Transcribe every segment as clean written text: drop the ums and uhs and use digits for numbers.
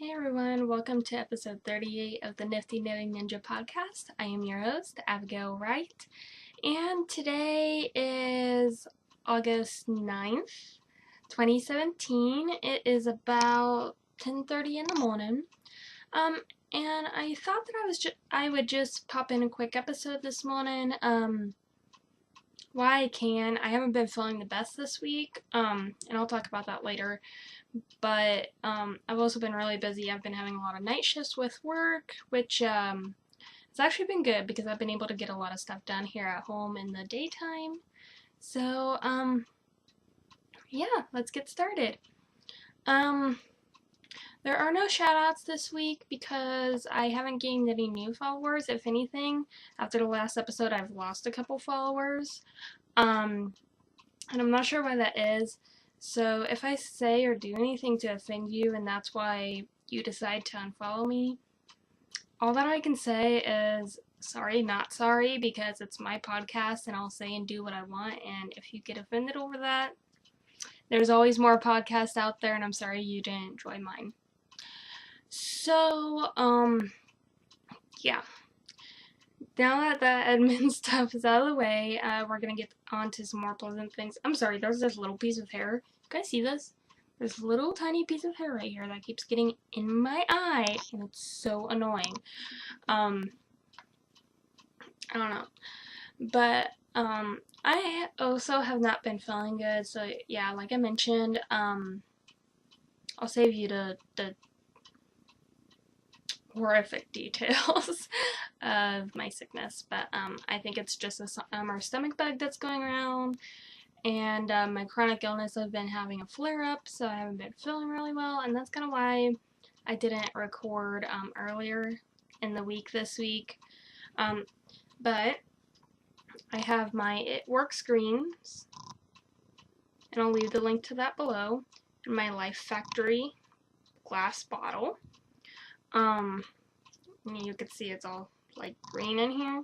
Hey everyone, welcome to episode 38 of the Nifty Knitting Ninja podcast. I am your host, Abigail Wright, and today is August 9th, 2017. It is about 10:30 in the morning. And I thought that I would just pop in a quick episode this morning. Why I can. I haven't been feeling the best this week, and I'll talk about that later. But I've also been really busy. I've been having a lot of night shifts with work, which it's actually been good because I've been able to get a lot of stuff done here at home in the daytime. So, yeah, let's get started. There are no shoutouts this week because I haven't gained any new followers. If anything, after the last episode, I've lost a couple followers. And I'm not sure why that is. So if I say or do anything to offend you and that's why you decide to unfollow me, all that I can say is sorry, not sorry, because it's my podcast and I'll say and do what I want, and if you get offended over that, there's always more podcasts out there and I'm sorry you didn't enjoy mine. So, yeah. Now that that admin stuff is out of the way, we're gonna get on to some more pleasant things. I'm sorry, there's this little piece of hair. You guys see this? This little tiny piece of hair right here that keeps getting in my eye, and it's so annoying. I don't know. But, I also have not been feeling good, so yeah, like I mentioned, I'll save you the horrific details of my sickness, but I think it's just a stomach bug that's going around, and my chronic illness, I've been having a flare-up, so I haven't been feeling really well, and that's kind of why I didn't record earlier in the week this week. But I have my It Works screens, and I'll leave the link to that below, and my Life Factory glass bottle. You can see it's all like green in here.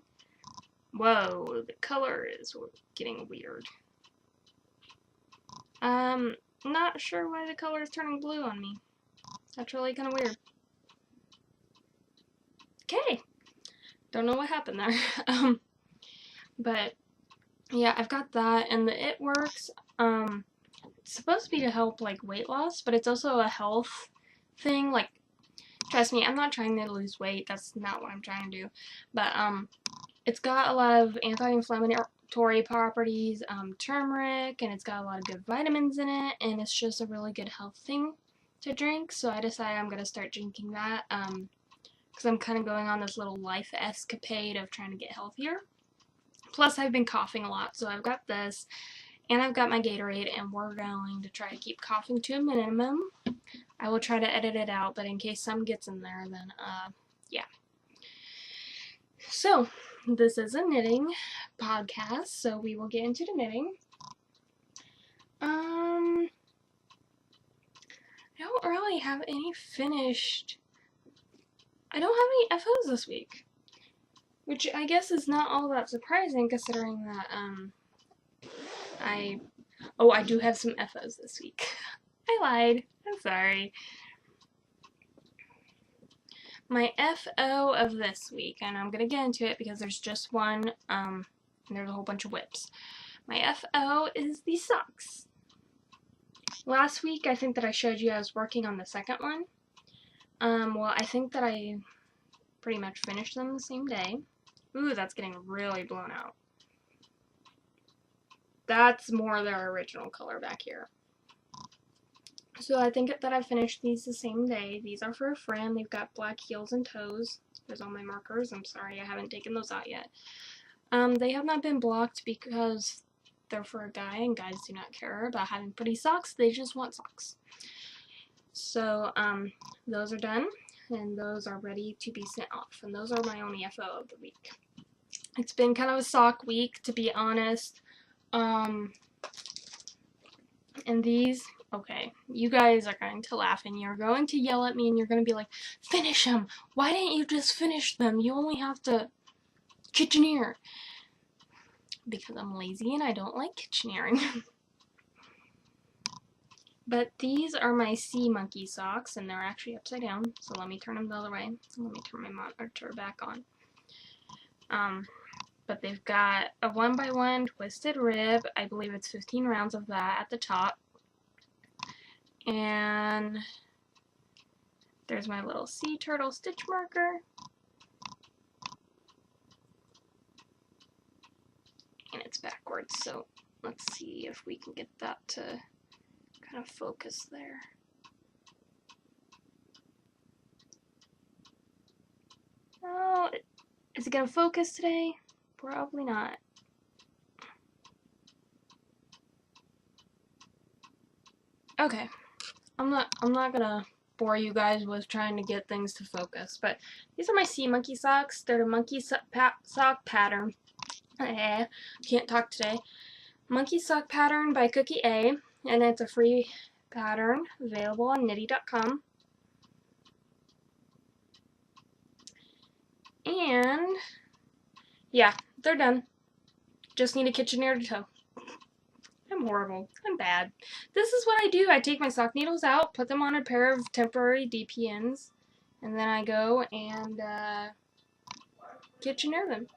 Whoa, the color is getting weird. Not sure why the color is turning blue on me. That's really kind of weird. Okay, don't know what happened there. But yeah, I've got that, and the It Works. It's supposed to be to help like weight loss, but it's also a health thing. Like, trust me, I'm not trying to lose weight. That's not what I'm trying to do. But it's got a lot of anti-inflammatory properties, turmeric, and it's got a lot of good vitamins in it, and it's just a really good health thing to drink. So I decided I'm gonna start drinking that because I'm kind of going on this little life escapade of trying to get healthier. Plus, I've been coughing a lot, so I've got this, and I've got my Gatorade, and we're going to try to keep coughing to a minimum. I will try to edit it out, but in case some gets in there, then, yeah. So, this is a knitting podcast, so we will get into the knitting. I don't really have any finished... I don't have any FOs this week, which I guess is not all that surprising, considering that, I do have some FOs this week. I lied. I'm sorry. My FO of this week, and I'm going to get into it because there's just one, and there's a whole bunch of whips. My FO is the socks. Last week, I think that I showed you I was working on the second one. Well, I think that I pretty much finished them the same day. Ooh, that's getting really blown out. That's more their original color back here. So I think that I finished these the same day. These are for a friend. They've got black heels and toes. There's all my markers. I'm sorry I haven't taken those out yet. They have not been blocked because they're for a guy, and guys do not care about having pretty socks. They just want socks. So those are done, and those are ready to be sent off. And those are my only FO of the week. It's been kind of a sock week, to be honest. And these... Okay, you guys are going to laugh and you're going to yell at me and you're going to be like, finish them! Why didn't you just finish them? You only have to kitcheneer. Because I'm lazy and I don't like kitcheneering. But these are my sea monkey socks, and they're actually upside down. So let me turn them the other way. Let me turn my monitor back on. But they've got a 1x1 twisted rib. I believe it's 15 rounds of that at the top. And there's my little sea turtle stitch marker. And it's backwards, so let's see if we can get that to kind of focus there. Oh, is it gonna focus today? Probably not. Okay, I'm not gonna bore you guys with trying to get things to focus, but these are my sea monkey socks. They're the monkey sock pattern. Can't talk today. Monkey sock pattern by Cookie A, and it's a free pattern available on Knifty.com. And yeah, they're done. Just need a Kitchenaire to toe. I'm horrible. I'm bad. This is what I do. I take my sock needles out, put them on a pair of temporary DPNs, and then I go and Kitchenaire them.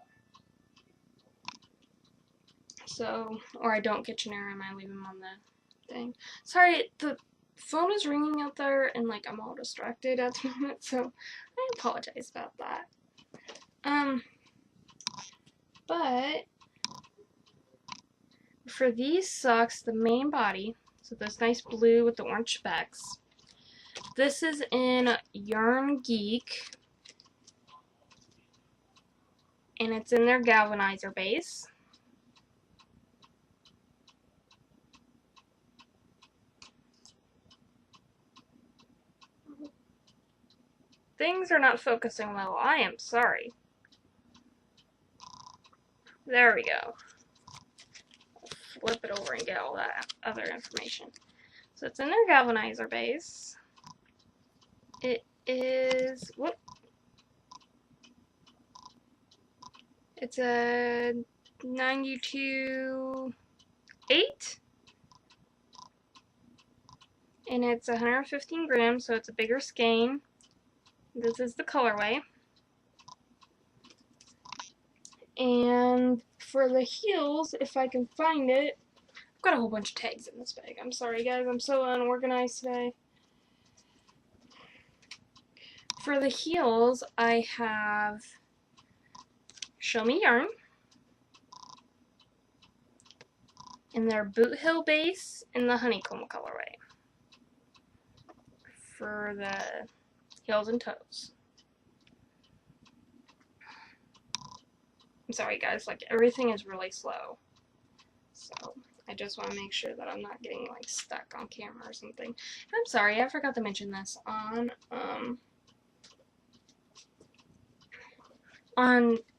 So, or I don't Kitchenaire them, I leave them on the thing. Sorry, the phone is ringing out there, and like I'm all distracted at the moment, so I apologize about that. But for these socks, the main body, so this nice blue with the orange specks, this is in Yarn Geek, and it's in their galvanizer base. Things are not focusing well. I am sorry. There we go. Flip it over and get all that other information. So it's in their galvanizer base. It is, whoop. It's a 92.8. And it's 115 grams, so it's a bigger skein. This is the colorway. And for the heels, if I can find it, I've got a whole bunch of tags in this bag. I'm sorry guys, I'm so unorganized today. For the heels, I have Show Me Yarn in their boot heel base in the honeycomb colorway for the heels and toes. I'm sorry guys, like everything is really slow, so I just want to make sure that I'm not getting like stuck on camera or something. And I'm sorry, I forgot to mention this on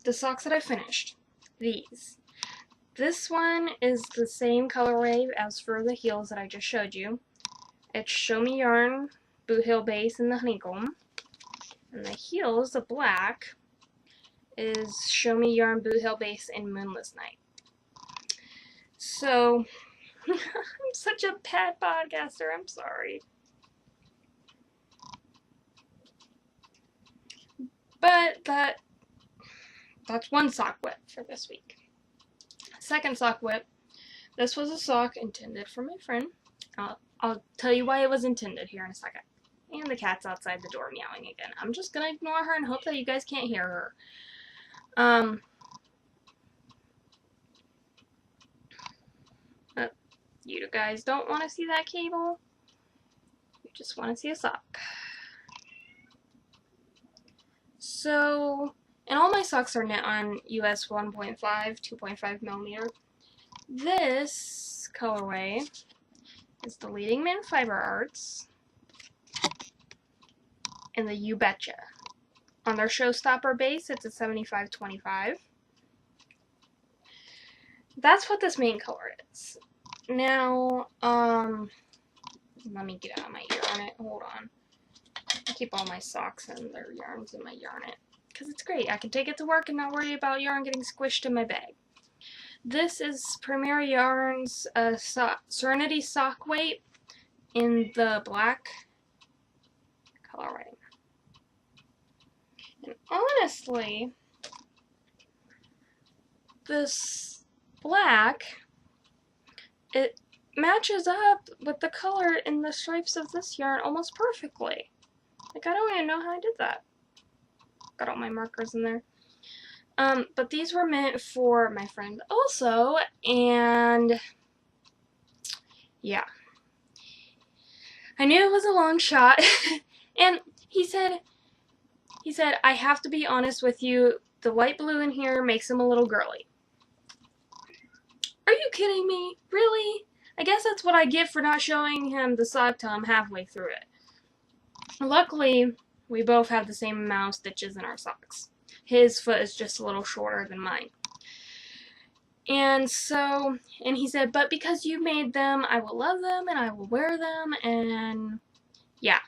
the socks that I finished. This one is the same colorway as for the heels that I just showed you. It's Show Me Yarn boot heel base in the honeycomb, and the heels, the black, is Show Me Yarn boot heel base in Moonless Night. So I'm such a bad podcaster, I'm sorry. But that's one sock whip for this week. Second sock whip. This was a sock intended for my friend. I'll tell you why it was intended here in a second. And the cat's outside the door meowing again. I'm just gonna ignore her and hope that you guys can't hear her. You guys don't want to see that cable. You just want to see a sock. So, and all my socks are knit on US 1.5, 2.5 millimeter. This colorway is the Leading Man Fiber Arts and the You Betcha. On their Showstopper base, it's a 75-25. That's what this main color is. Now, let me get out of my Yarn-It. Hold on. I keep all my socks and their yarns in my Yarn-It because it's great. I can take it to work and not worry about yarn getting squished in my bag. This is Premier Yarn's Serenity sock weight. in the black colorway. And honestly, this black, it matches up with the color in the stripes of this yarn almost perfectly. Like, I don't even know how I did that. Got all my markers in there. But these were meant for my friend also, and yeah. I knew it was a long shot, and he said, I have to be honest with you, the light blue in here makes him a little girly. Are you kidding me? Really? I guess that's what I get for not showing him the sock till I'm halfway through it. Luckily, we both have the same amount of stitches in our socks. His foot is just a little shorter than mine. And so, and he said, but because you made them, I will love them and I will wear them, and yeah.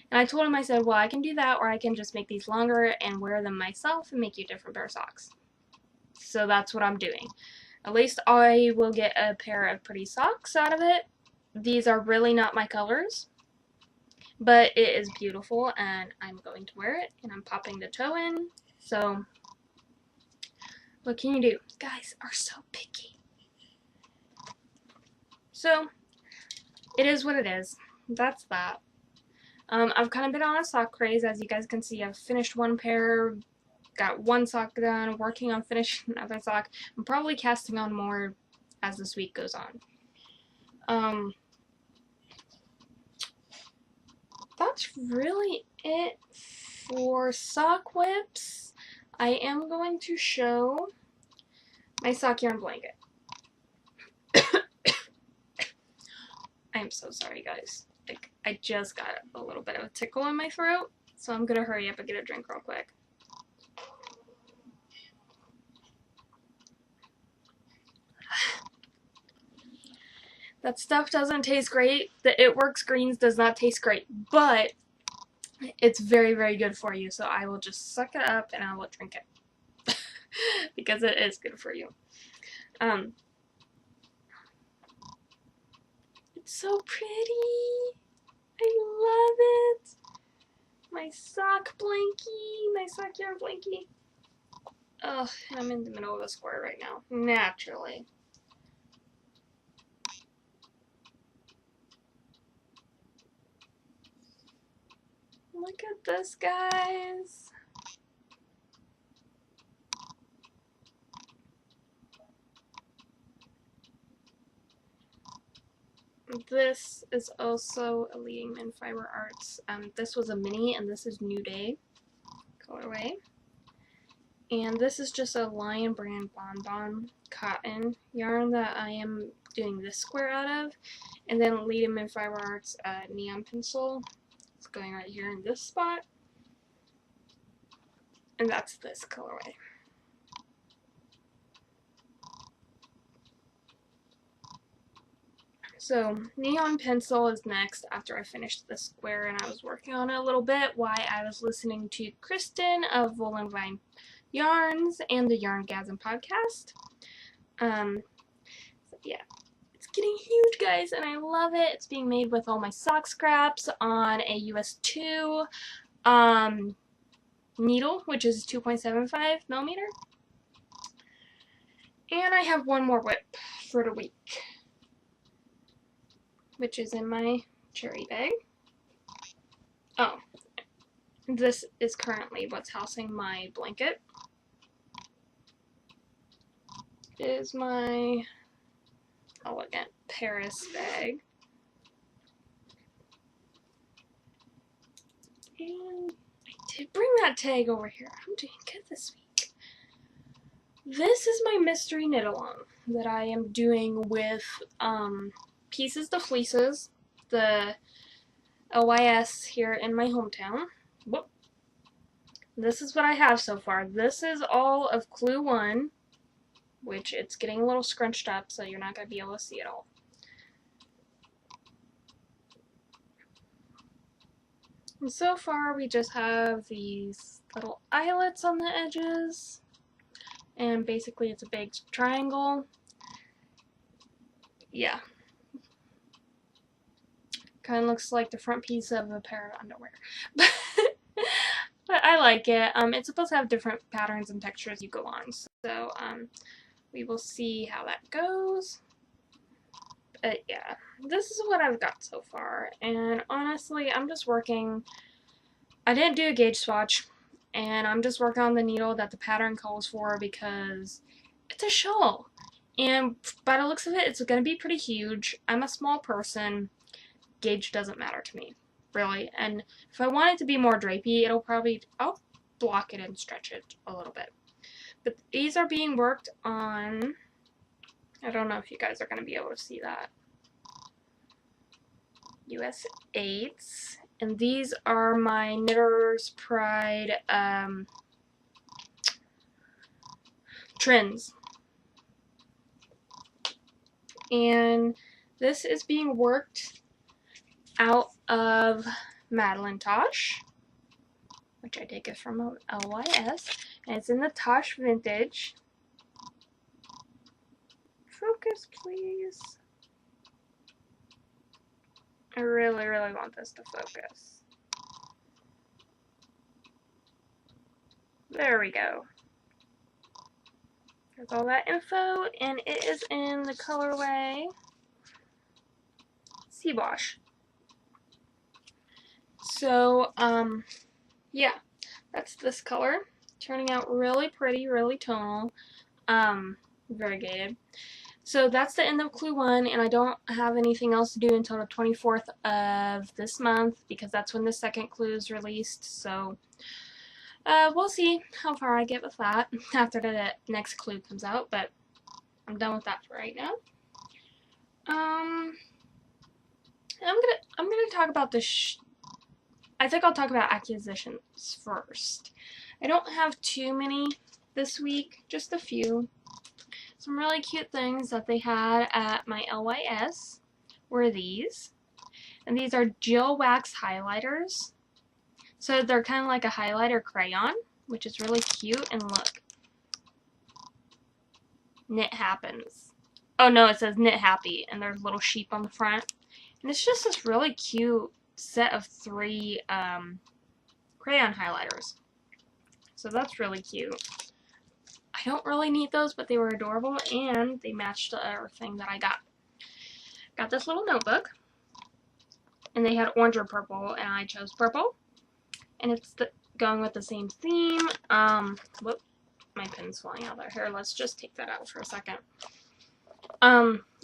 And I told him, I said, well, I can do that, or I can just make these longer and wear them myself and make you a different pair of socks. So that's what I'm doing. At least I will get a pair of pretty socks out of it. These are really not my colors, but it is beautiful and I'm going to wear it, and I'm popping the toe in. So what can you do? Guys are so picky. So it is what it is. That's that. I've kind of been on a sock craze, as you guys can see. I've finished one pair, got one sock done, working on finishing another sock. I'm probably casting on more as this week goes on. That's really it for sock whips. I am going to show my sock yarn blanket. I'm so sorry, guys. Like, I just got a little bit of a tickle in my throat, so I'm gonna hurry up and get a drink real quick. That stuff doesn't taste great. The It Works Greens does not taste great, but it's very, very good for you, so I will just suck it up and I will drink it. Because it is good for you. It's so pretty. I love it. My sock blankie, my sock yarn blankie. Ugh, I'm in the middle of a square right now. Naturally. Look at this, guys. This is also a Leading Fiber Arts. This was a mini, and this is New Day colorway. And this is just a Lion Brand Bonbon cotton yarn that I am doing this square out of. And then Leading Fiber Arts neon pencil. It's going right here in this spot. And that's this colorway. So, neon pencil is next after I finished the square, and I was working on it a little bit while I was listening to Kristen of Woolen Vine Yarns and the Yarngasm podcast. So yeah, it's getting huge, guys, and I love it. It's being made with all my sock scraps on a US 2 needle, which is 2.75 millimeter. And I have one more whip for the week, which is in my cherry bag. Oh, this is currently what's housing my blanket. It is my elegant Paris bag. And I did bring that tag over here. I'm doing good this week. This is my mystery knit along that I am doing with Pieces to Fleeces, the LYS here in my hometown. Whoop. This is what I have so far. This is all of Clue 1, which it's getting a little scrunched up, so you're not going to be able to see it all. And so far we just have these little eyelets on the edges, and basically it's a big triangle. Yeah. Kind of looks like the front piece of a pair of underwear. But I like it. It's supposed to have different patterns and textures you go on. So we will see how that goes. But yeah, this is what I've got so far. And honestly, I'm just working. I didn't do a gauge swatch. And I'm just working on the needle that the pattern calls for because it's a shawl. And by the looks of it, it's going to be pretty huge. I'm a small person. Gauge doesn't matter to me, really. And if I want it to be more drapey, I'll block it and stretch it a little bit. But these are being worked on. I don't know if you guys are going to be able to see that. US 8s. And these are my Knitter's Pride trends. And this is being worked out of Madeline Tosh, which I take it from LYS, and it's in the Tosh Vintage. Focus, please. I really, really want this to focus. There we go. There's all that info, and it is in the colorway Sea Wash. So, yeah, that's this color. Turning out really pretty, really tonal, variegated. So that's the end of Clue 1, and I don't have anything else to do until the 24th of this month, because that's when the second clue is released, so we'll see how far I get with that after the next clue comes out, but I'm done with that for right now. I'm gonna talk about I think I'll talk about acquisitions first. I don't have too many this week, just a few. Some really cute things that they had at my LYS were these. And these are gel wax highlighters. So they're kind of like a highlighter crayon, which is really cute. And look. Knit happens. Oh no, it says knit happy. And there's a little sheep on the front. And it's just this really cute set of 3 crayon highlighters. So that's really cute. I don't really need those, but they were adorable, and they matched the other thing that I got. Got this little notebook, and they had orange or purple, and I chose purple. And it's going with the same theme. Whoop, my pin's falling out there. Here, let's just take that out for a second.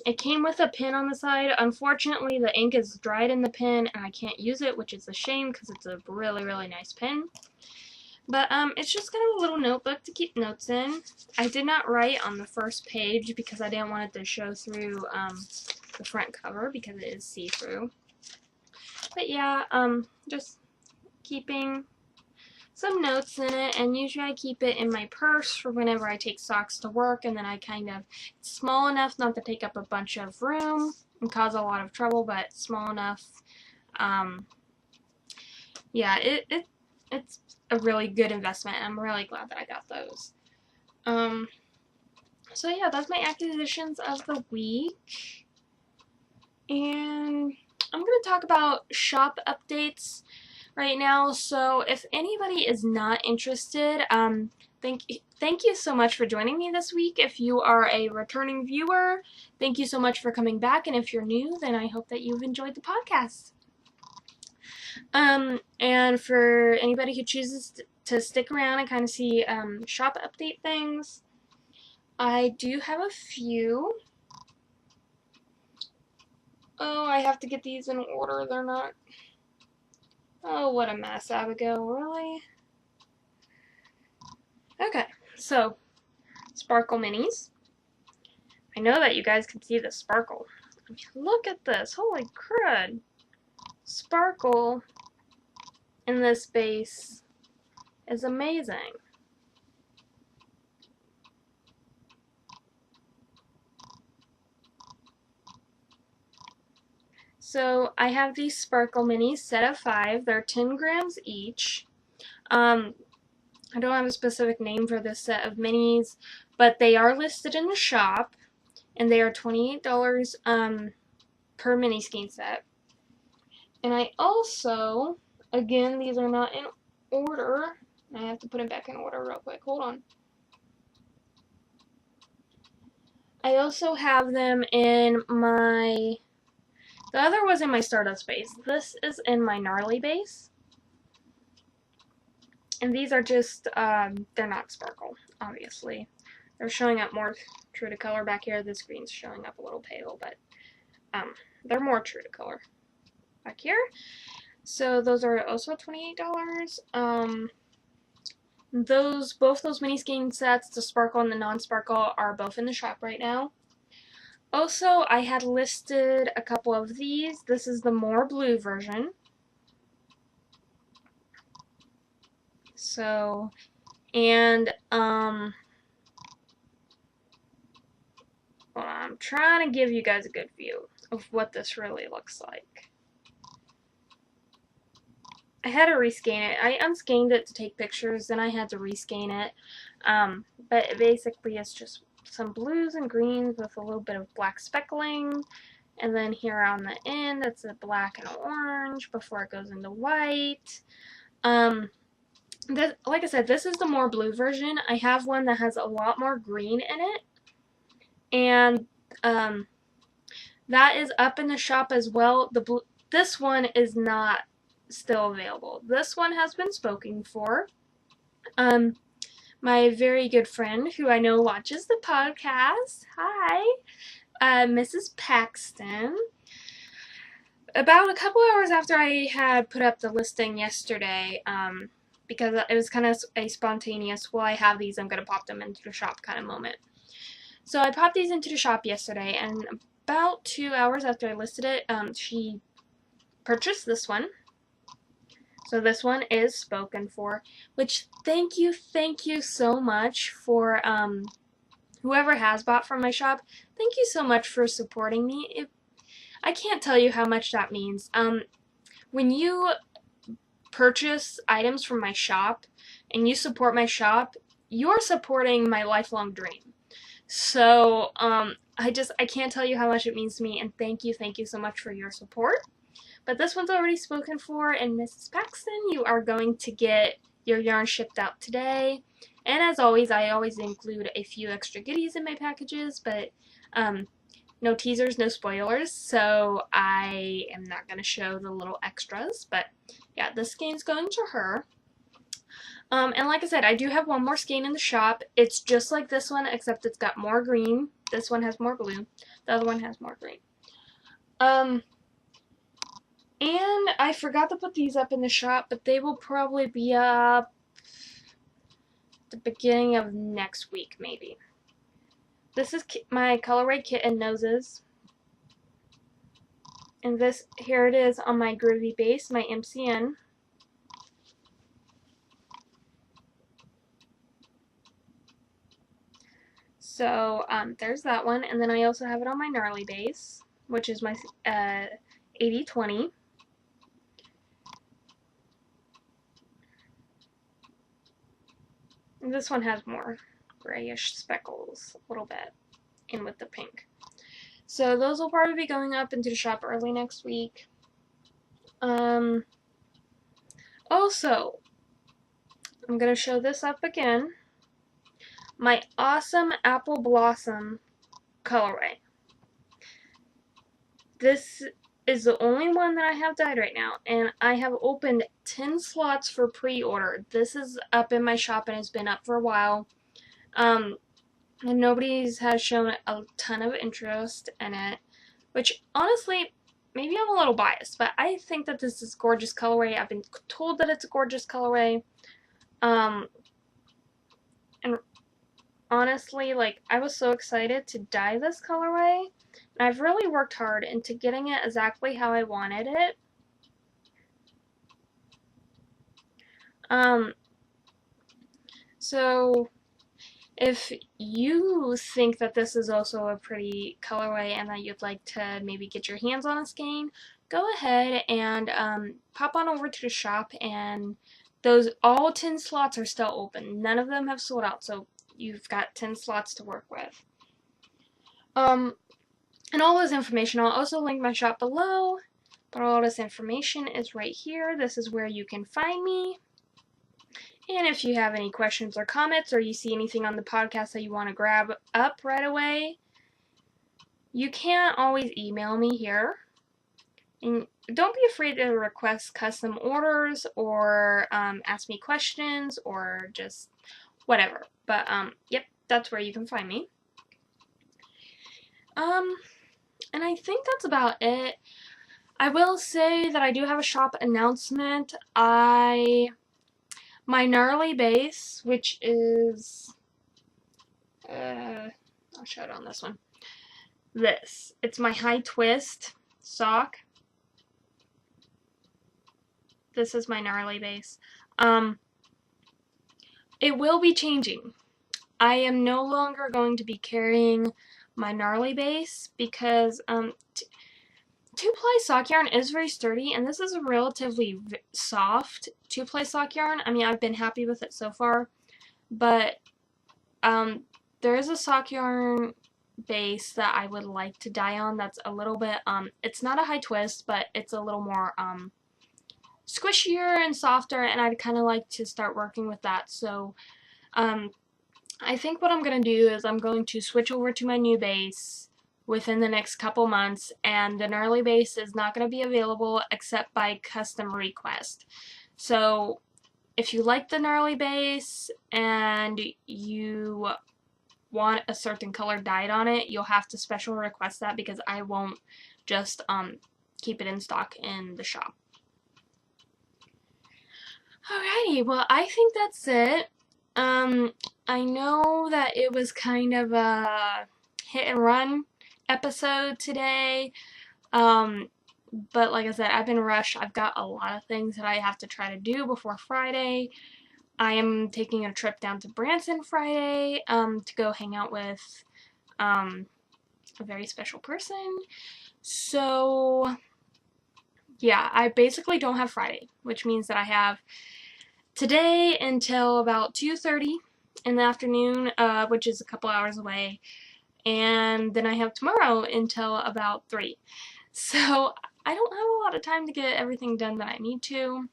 It came with a pin on the side. Unfortunately, the ink is dried in the pin, and I can't use it, which is a shame because it's a really, really nice pin. But it's just kind of a little notebook to keep notes in. I did not write on the first page because I didn't want it to show through the front cover because it is see-through. But yeah, just keeping some notes in it, and usually I keep it in my purse for whenever I take socks to work, and then I it's small enough not to take up a bunch of room and cause a lot of trouble, but small enough. Yeah, it's a really good investment. I'm really glad that I got those. So yeah, that's my acquisitions of the week. And I'm going to talk about shop updates right now. So if anybody is not interested, thank you so much for joining me this week. If you are a returning viewer, thank you so much for coming back. And if you're new, then I hope that you've enjoyed the podcast. And for anybody who chooses to stick around and kind of see shop update things, I do have a few. Oh, I have to get these in order. They're not. Oh, what a mess, Abigail. Really? Okay, so Sparkle Minis. I know that you guys can see the sparkle. I mean, look at this. Holy crud. Sparkle in this base is amazing. So I have these Sparkle Minis, set of 5. They're 10 grams each. I don't have a specific name for this set of minis, but they are listed in the shop, and they are $28 per mini skein set. And I also, again, these are not in order. I have to put them back in order real quick. Hold on. I also have them in my... The other was in my Stardust base. This is in my Gnarly base. And these are just, they're not sparkle, obviously. They're showing up more true to color back here. This green's showing up a little pale, but they're more true to color back here. So those are also $28. Both those mini skein sets, the sparkle and the non-sparkle, are both in the shop right now. Also, I had listed a couple of these. This is the more blue version. So, and hold on, I'm trying to give you guys a good view of what this really looks like. I had to rescan it. I unscanned it to take pictures, then I had to rescan it. But basically it's just some blues and greens with a little bit of black speckling. And then here on the end, it's a black and orange before it goes into white. Like I said, this is the more blue version. I have one that has a lot more green in it. And that is up in the shop as well. This one is not still available. This one has been spoken for. My very good friend, who I know watches the podcast, hi, Mrs. Paxton. About a couple hours after I had put up the listing yesterday, because it was kind of a spontaneous, well, I have these, I'm going to pop them into the shop kind of moment. So I popped these into the shop yesterday, and about 2 hours after I listed it, she purchased this one. So this one is spoken for, which thank you so much for whoever has bought from my shop. Thank you so much for supporting me. I can't tell you how much that means. When you purchase items from my shop and you support my shop, you're supporting my lifelong dream. So I can't tell you how much it means to me, and thank you so much for your support. But this one's already spoken for, and Mrs. Paxton, you are going to get your yarn shipped out today. And as always, I always include a few extra goodies in my packages, but no teasers, no spoilers, so I am not going to show the little extras. But yeah, this skein's going to her. And like I said, I do have one more skein in the shop. It's just like this one, except it's got more green. This one has more blue. The other one has more green. And I forgot to put these up in the shop, but they will probably be up at the beginning of next week, maybe. This is my colorway Kitten Noses. And here it is on my Groovy base, my MCN. So, there's that one. And then I also have it on my Gnarly base, which is my 80/20. And this one has more grayish speckles, a little bit, in with the pink. So those will probably be going up into the shop early next week. Also, I'm going to show this up again. My awesome Apple Blossom colorway. This is the only one that I have dyed right now, and I have opened 10 slots for pre-order. This is up in my shop and has been up for a while. And nobody has shown a ton of interest in it, which honestly, maybe I'm a little biased, but I think that this is gorgeous colorway. I've been told that it's a gorgeous colorway. And honestly, like, I was so excited to dye this colorway, and I've really worked hard into getting it exactly how I wanted it. So if you think that this is also a pretty colorway and that you'd like to maybe get your hands on a skein, go ahead and pop on over to the shop, and all 10 slots are still open. None of them have sold out, so you've got 10 slots to work with. And all this information, I'll also link my shop below. But all this information is right here. This is where you can find me. And if you have any questions or comments, or you see anything on the podcast that you want to grab up right away, you can always email me here. And don't be afraid to request custom orders or ask me questions or just whatever. But yep, that's where you can find me. And I think that's about it. I will say that I do have a shop announcement. My gnarly base, which is I'll show it on this one. It's my high twist sock. This is my gnarly base. It will be changing. I am no longer going to be carrying my gnarly base because 2-ply sock yarn is very sturdy, and this is a relatively soft 2-ply sock yarn. I mean, I've been happy with it so far, but there is a sock yarn base that I would like to dye on that's a little bit, it's not a high twist, but it's a little more squishier and softer, and I'd kind of like to start working with that. So I think what I'm going to do is I'm going to switch over to my new base within the next couple months, and the gnarly base is not going to be available except by custom request. So if you like the gnarly base and you want a certain color dyed on it, you'll have to special request that, because I won't just keep it in stock in the shop. Alrighty, well, I think that's it. I know that it was kind of a hit and run episode today, but like I said, I've been rushed. I've got a lot of things that I have to try to do before Friday. I am taking a trip down to Branson Friday to go hang out with a very special person. So yeah, I basically don't have Friday, which means that I have today until about 2:30 in the afternoon, which is a couple hours away, and then I have tomorrow until about 3. So I don't have a lot of time to get everything done that I need to.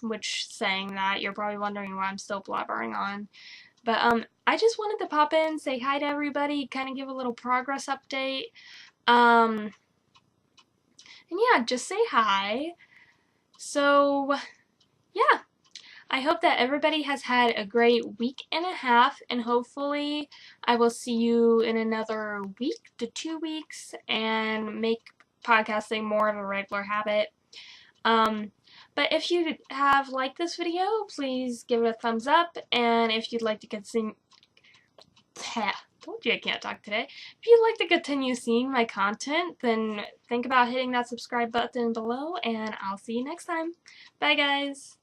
Which, saying that, you're probably wondering why I'm still blabbering on. But I just wanted to pop in, say hi to everybody, kind of give a little progress update. And yeah, just say hi. So yeah, I hope that everybody has had a great week and a half, and hopefully I will see you in another week to 2 weeks and make podcasting more of a regular habit. But if you have liked this video, please give it a thumbs up, and if you'd like to continue, told you I can't talk today. If you'd like to continue seeing my content, then think about hitting that subscribe button below, and I'll see you next time. Bye guys!